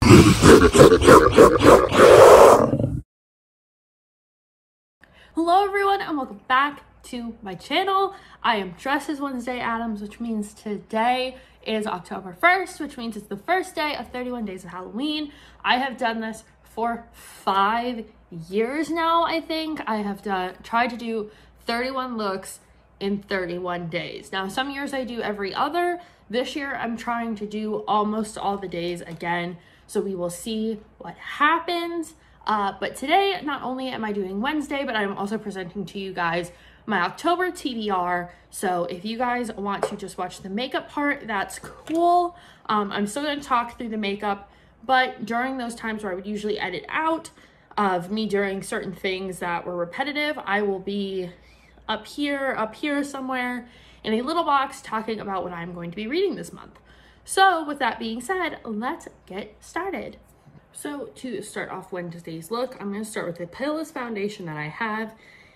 Hello everyone and welcome back to my channel. I am dressed as Wednesday Addams, which means today is October 1st, which means it's the first day of 31 days of Halloween. I have done this for 5 years now, I think. I have tried to do 31 looks in 31 days. Now, some years I do every other. This year I'm trying to do almost all the days again, so we will see what happens. But today, not only am I doing Wednesday, but I'm also presenting to you guys my October TBR. So if you guys want to just watch the makeup part, that's cool. I'm still going to talk through the makeup, but during those times where I would usually edit out of me doing certain things that were repetitive, I will be up here somewhere in a little box talking about what I'm going to be reading this month. So with that being said, let's get started. So to start off Wednesday's look, I'm going to start with the palest foundation that I have.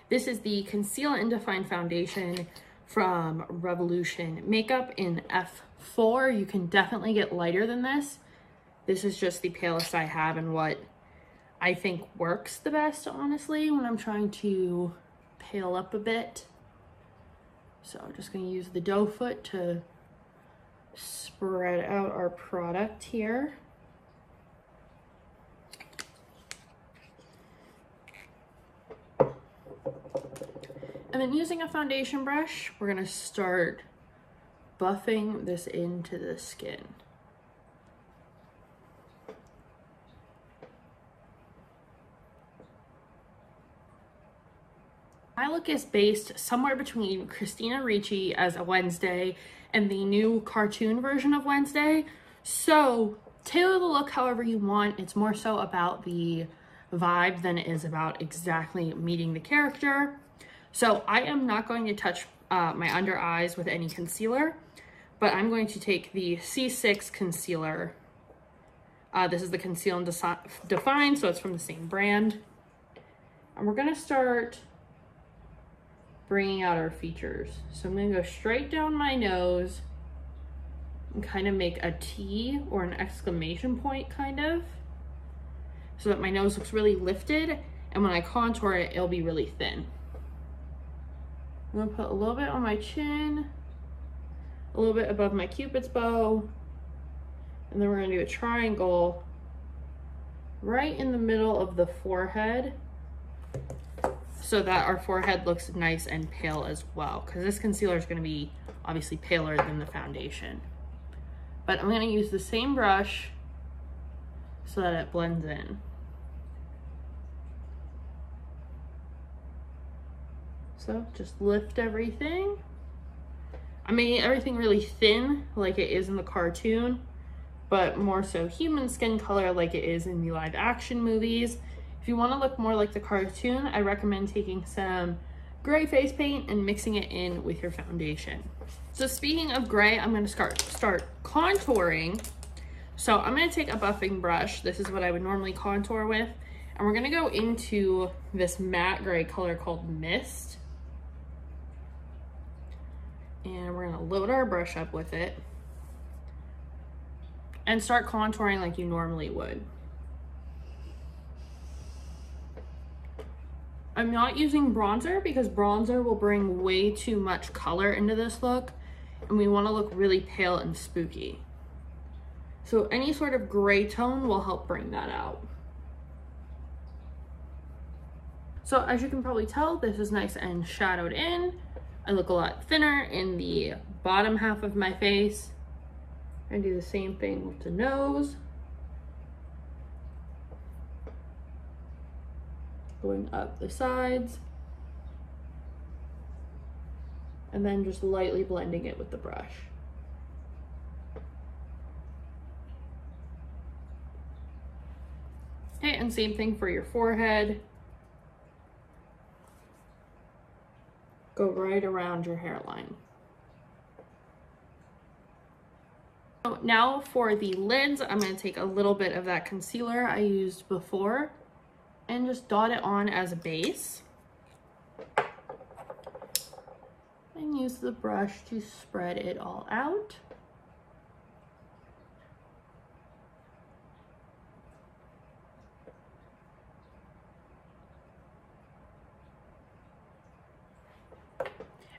This is the Conceal and Define Foundation from Revolution Makeup in F4. You can definitely get lighter than this. This is just the palest I have and what I think works the best, honestly, when I'm trying to pale up a bit. So I'm just going to use the doe foot to spread out our product here. And then using a foundation brush, we're going to start buffing this into the skin. My look is based somewhere between Christina Ricci as a Wednesday and the new cartoon version of Wednesday. So tailor the look however you want. It's more so about the vibe than it is about exactly meeting the character. So I am not going to touch my under eyes with any concealer, but I'm going to take the C6 concealer. This is the Conceal and Define, so it's from the same brand. And we're going to start bringing out our features. So I'm going to go straight down my nose and kind of make a T or an exclamation point kind of, so that my nose looks really lifted, and when I contour it, it'll be really thin. I'm gonna put a little bit on my chin, a little bit above my Cupid's bow, and then we're gonna do a triangle right in the middle of the forehead so that our forehead looks nice and pale as well, because this concealer is gonna be obviously paler than the foundation. But I'm gonna use the same brush so that it blends in. So just lift everything. I made everything really thin like it is in the cartoon, but more so human skin color like it is in the live action movies. If you want to look more like the cartoon, I recommend taking some gray face paint and mixing it in with your foundation. So speaking of gray, I'm going to start contouring. So I'm going to take a buffing brush. This is what I would normally contour with. And we're going to go into this matte gray color called Mist. And we're going to load our brush up with it and start contouring like you normally would. I'm not using bronzer because bronzer will bring way too much color into this look, and we want to look really pale and spooky. So any sort of gray tone will help bring that out. So as you can probably tell, this is nice and shadowed in. I look a lot thinner in the bottom half of my face. I do the same thing with the nose. Going up the sides. And then just lightly blending it with the brush. Okay, and same thing for your forehead. Go right around your hairline. So now for the lids, I'm going to take a little bit of that concealer I used before and just dot it on as a base. And use the brush to spread it all out.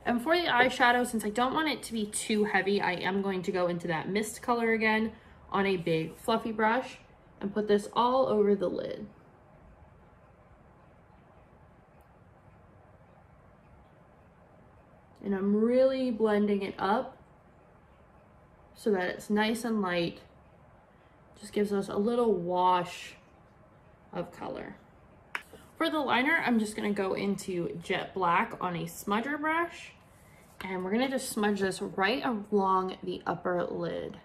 And for the eyeshadow, since I don't want it to be too heavy, I am going to go into that mist color again on a big fluffy brush and put this all over the lid. And I'm really blending it up so that it's nice and light. Just gives us a little wash of color. For the liner, I'm just gonna go into jet black on a smudger brush, and we're gonna just smudge this right along the upper lid.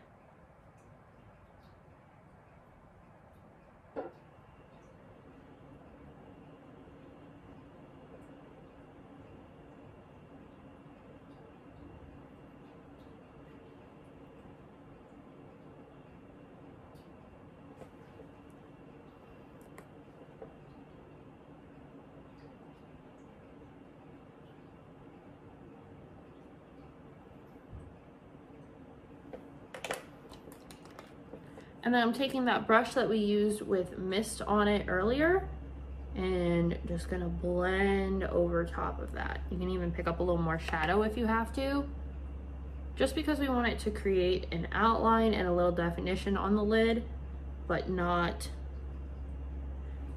And then I'm taking that brush that we used with mist on it earlier and just gonna blend over top of that. You can even pick up a little more shadow if you have to, just because we want it to create an outline and a little definition on the lid, but not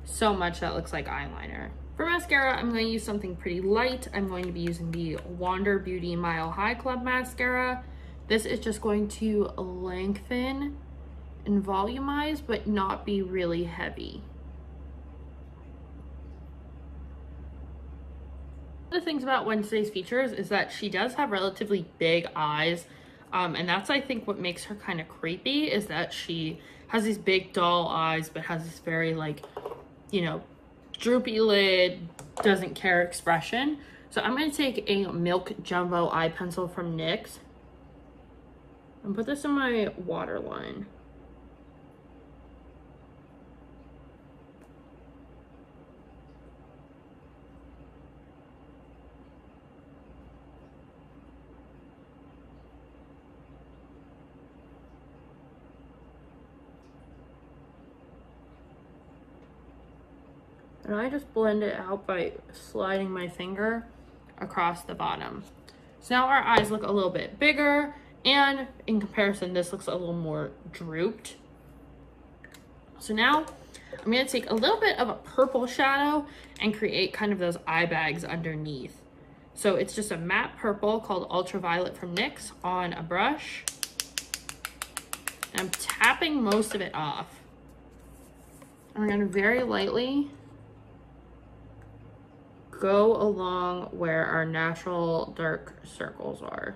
so much that looks like eyeliner. For mascara, I'm going to use something pretty light. I'm going to be using the Wander Beauty Mile High Club mascara. This is just going to lengthen and volumize, but not be really heavy. One of the things about Wednesday's features is that she does have relatively big eyes, and that's, I think, what makes her kind of creepy, is that she has these big doll eyes, but has this very, like, you know, droopy lid, doesn't care expression. So I'm going to take a Milk Jumbo eye pencil from NYX and put this in my waterline. And I just blend it out by sliding my finger across the bottom. So now our eyes look a little bit bigger, and in comparison, this looks a little more drooped. So now I'm gonna take a little bit of a purple shadow and create kind of those eye bags underneath. So it's just a matte purple called Ultraviolet from NYX on a brush. And I'm tapping most of it off. And we're gonna very lightly go along where our natural dark circles are.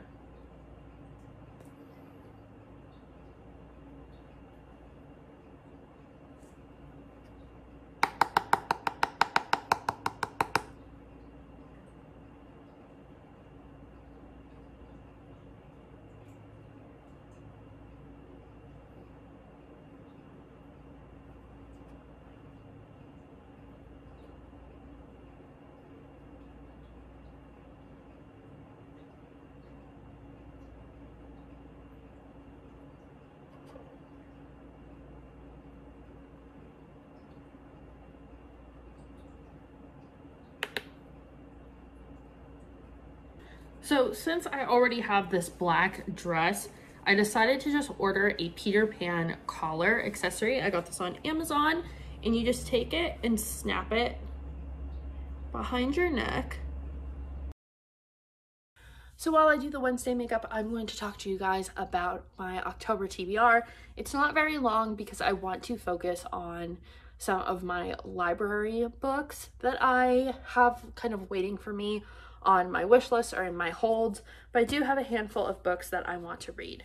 So since I already have this black dress, I decided to just order a Peter Pan collar accessory. I got this on Amazon, and you just take it and snap it behind your neck. So while I do the Wednesday makeup, I'm going to talk to you guys about my October TBR. It's not very long because I want to focus on some of my library books that I have kind of waiting for me on my wish list or in my holds, but I do have a handful of books that I want to read.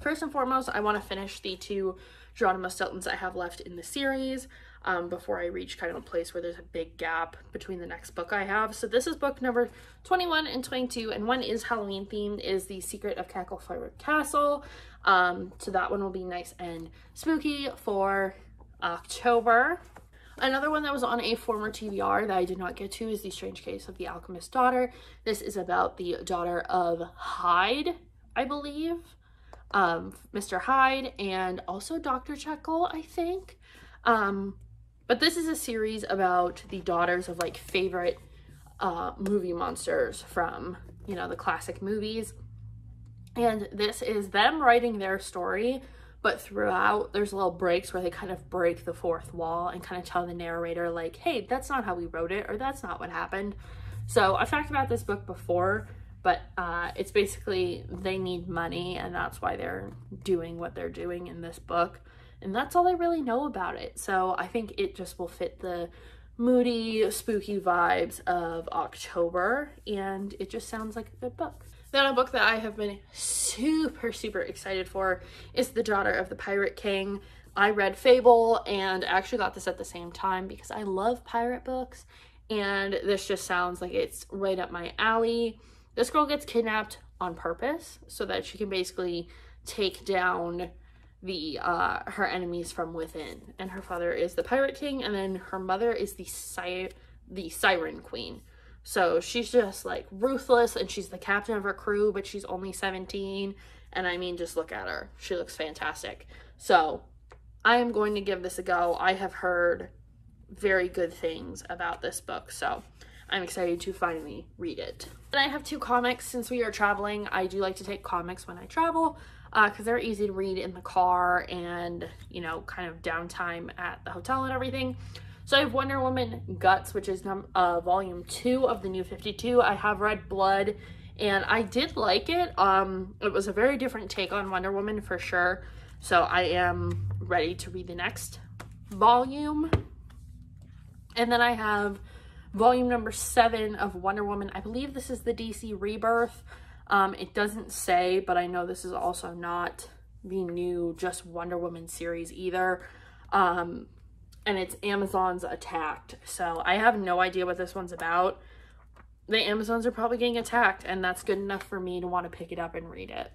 First and foremost, I want to finish the 2 Geronimo Stiltons I have left in the series before I reach kind of a place where there's a big gap between the next book I have. So this is book number 21 and 22, and one is Halloween themed, is The Secret of Cackleflower Castle. So that one will be nice and spooky for October. Another one that was on a former TBR that I did not get to is The Strange Case of the Alchemist's Daughter. This is about the daughter of Hyde, I believe. Mr. Hyde and also Dr. Jekyll, I think. But this is a series about the daughters of like favorite movie monsters from, you know, the classic movies. And this is them writing their story, but throughout there's little breaks where they kind of break the fourth wall and kind of tell the narrator like, hey, that's not how we wrote it, or that's not what happened. So I've talked about this book before, but it's basically they need money, and that's why they're doing what they're doing in this book. And that's all I really know about it. So I think it just will fit the moody, spooky vibes of October, and it just sounds like a good book. Then a book that I have been super excited for is The Daughter of the Pirate King. I read Fable and actually got this at the same time because I love pirate books, and this just sounds like it's right up my alley. This girl gets kidnapped on purpose so that she can basically take down the her enemies from within, and her father is the Pirate King, and then her mother is the Siren Queen. So she's just like ruthless, and she's the captain of her crew, but she's only 17. And I mean, just look at her. She looks fantastic. So I am going to give this a go. I have heard very good things about this book, so I'm excited to finally read it. And I have 2 comics. Since we are traveling, I do like to take comics when I travel because they're easy to read in the car and, you know, kind of downtime at the hotel and everything. So I have Wonder Woman Guts, which is volume 2 of the New 52. I have read Blood, and I did like it. It was a very different take on Wonder Woman for sure. So I am ready to read the next volume. And then I have volume number 7 of Wonder Woman. I believe this is the DC Rebirth. It doesn't say, but I know this is also not the new just Wonder Woman series either. And it's Amazon's Attacked. So I have no idea what this one's about. The Amazons are probably getting attacked, and that's good enough for me to want to pick it up and read it.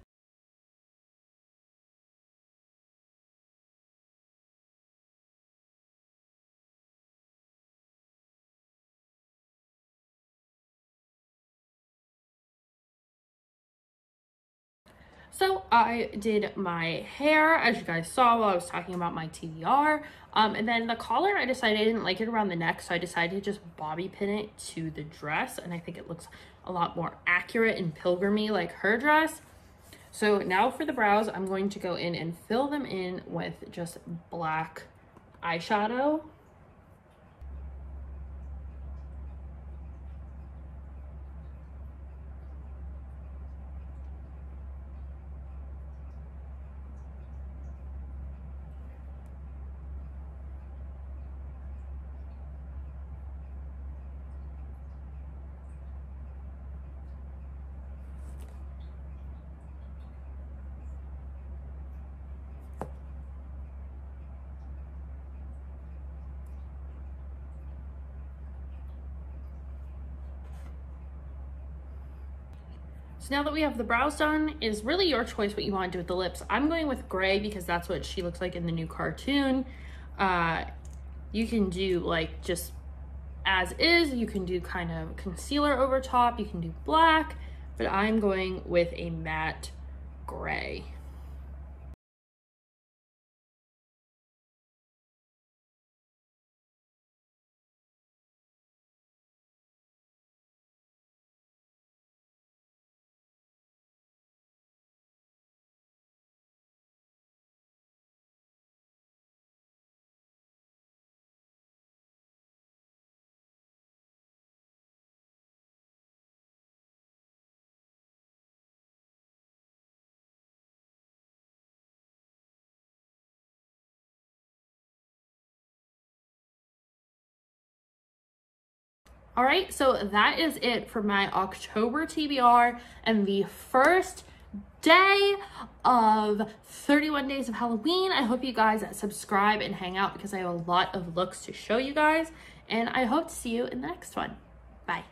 So I did my hair, as you guys saw while I was talking about my TBR. And then the collar, I decided I didn't like it around the neck, so I decided to just bobby pin it to the dress. And I think it looks a lot more accurate and pilgrim-y like her dress. So now for the brows, I'm going to go in and fill them in with just black eyeshadow. So now that we have the brows done, is really your choice what you want to do with the lips. I'm going with gray because that's what she looks like in the new cartoon. You can do like just as is. You can do kind of concealer over top. You can do black, but I'm going with a matte gray. All right, so that is it for my October TBR and the first day of 31 days of Halloween. I hope you guys subscribe and hang out because I have a lot of looks to show you guys, and I hope to see you in the next one. Bye.